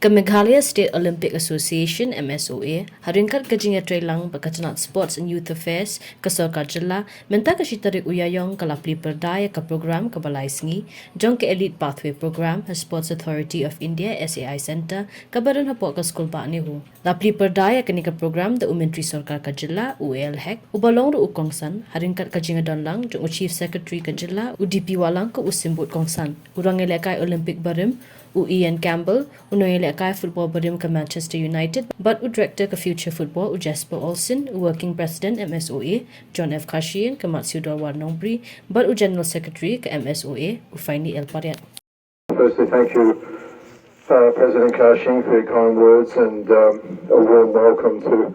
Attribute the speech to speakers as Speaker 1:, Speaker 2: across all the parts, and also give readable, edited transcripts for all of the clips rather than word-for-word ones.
Speaker 1: Meghalaya State Olympic Association MSOA haringkat kajinga trailang bakatnat sports and youth affairs kasorkar jilla menta kashitarik uyayong kalapli Pyrda ka program kabalai Sngi Jong ke elite pathway program ha Sports Authority of India SAI Center kabaran hapo ka school ba ni hu lapli Pyrda kani ka program the Umentri Sarkar ka jilla UL hek ubalong ru ukongsan haringkat kajinga donlang jong chief secretary ka jilla UDP walang ka usimbut kongsan urang elekai Olympic barim Ian Campbell, unoyle kai football badim ka Manchester United, but director ka future football Jasper Olsen, working president MSOA, John F. Kashian ka Matsudo Warnongpri, but general secretary ka MSOA, Ufaini El Pariat.
Speaker 2: Firstly, thank you, President Kashin, for your kind words and a warm welcome to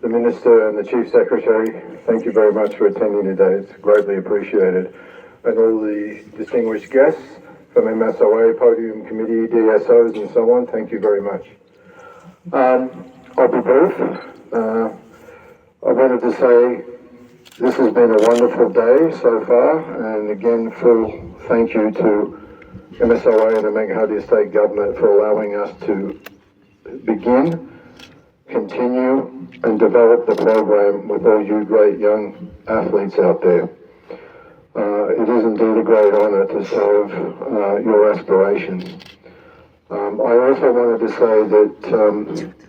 Speaker 2: the Minister and the Chief Secretary. Thank you very much for attending today. It's greatly appreciated. And all the distinguished guests from MSOA, Podium Committee, DSOs and so on, thank you very much. I'll be brief. I wanted to say this has been a wonderful day so far, and again, full thank you to MSOA and the Meghalaya State Government for allowing us to begin, continue and develop the program with all you great young athletes out there. It is indeed a great honour to serve your aspirations. I also wanted to say that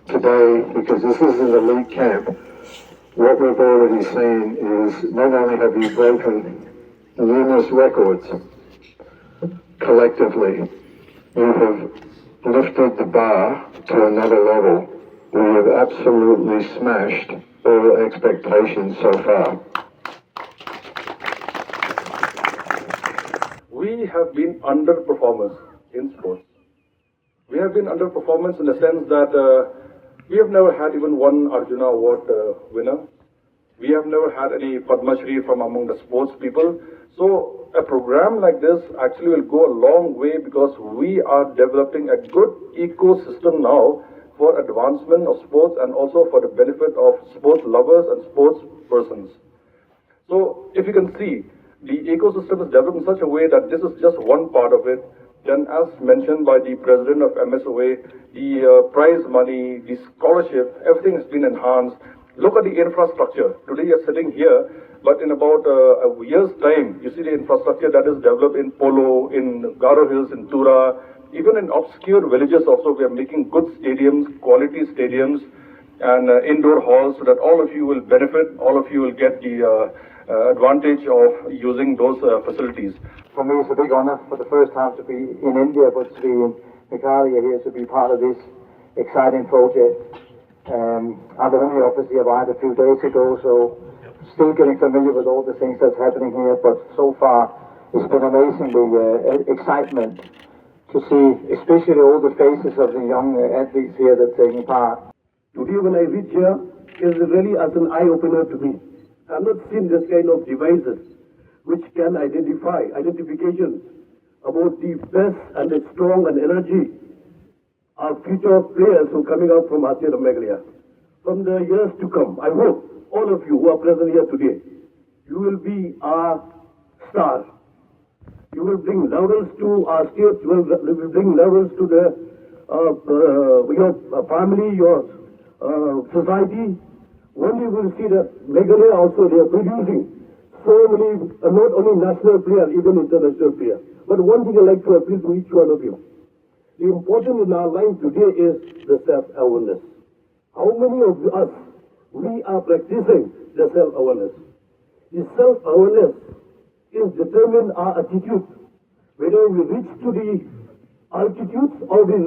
Speaker 2: today, because this is an elite camp, what we've already seen is not only have you broken numerous records collectively, you have lifted the bar to another level. We have absolutely smashed all expectations so far.
Speaker 3: We have been underperformers in sports. We have been underperformers in the sense that we have never had even one Arjuna Award winner. We have never had any Padma Shri from among the sports people. So a program like this actually will go a long way because we are developing a good ecosystem now for advancement of sports and also for the benefit of sports lovers and sports persons. So if you can see, the ecosystem is developed in such a way that this is just one part of it. Then as mentioned by the president of MSOA, the prize money, the scholarship, everything has been enhanced. Look at the infrastructure. Today you're sitting here, but in about a year's time, you see the infrastructure that is developed in Polo, in Garo Hills, in Tura, even in obscure villages also we are making good stadiums, quality stadiums, and indoor halls so that all of you will benefit, all of you will get the advantage of using those facilities.
Speaker 4: For me, it's a big honour for the first time to be in India, but to be in Meghalaya here to be part of this exciting project. I've only obviously arrived a few days ago, so still getting familiar with all the things that's happening here, but so far it's been amazingly excitement to see, especially all the faces of the young athletes here that are taking part.
Speaker 5: Today when I reach here, is really as an eye-opener to me. I've not seen this kind of devices which can identifications about the best and the strong and energy of future players who are coming out from our state of Meghalaya. From the years to come, I hope all of you who are present here today, you will be our stars. You will bring laurels to our state, you will bring laurels to your family, your society. One day we will see that Meghalaya also they are producing so many, not only national players, even international players. But one thing I like to appeal to each one of you. The important in our life today is the self-awareness. How many of us, we are practicing the self-awareness? The self-awareness is determine our attitude. Whether we reach to the altitudes or we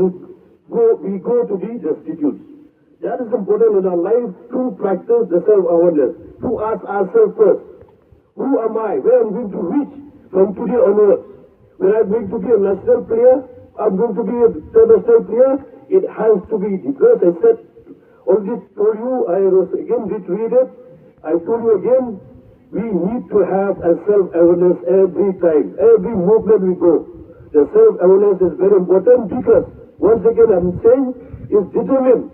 Speaker 5: go to the destitutes. That is important in our life to practice the self-awareness, to ask ourselves first, who am I, where I'm going to reach from today onwards? When I'm going to be a national player, I'm going to be a international player, it has to be, because I said, already told you, I was again read it, I told you again, we need to have a self-awareness every time, every movement we go. The self-awareness is very important because, once again I'm saying, is determined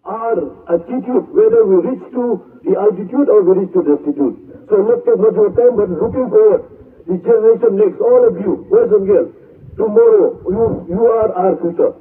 Speaker 5: our attitude, whether we reach to the altitude or we reach to the destitute. So not take much of time, but looking forward, the generation next, all of you, boys and girls, tomorrow, you are our future.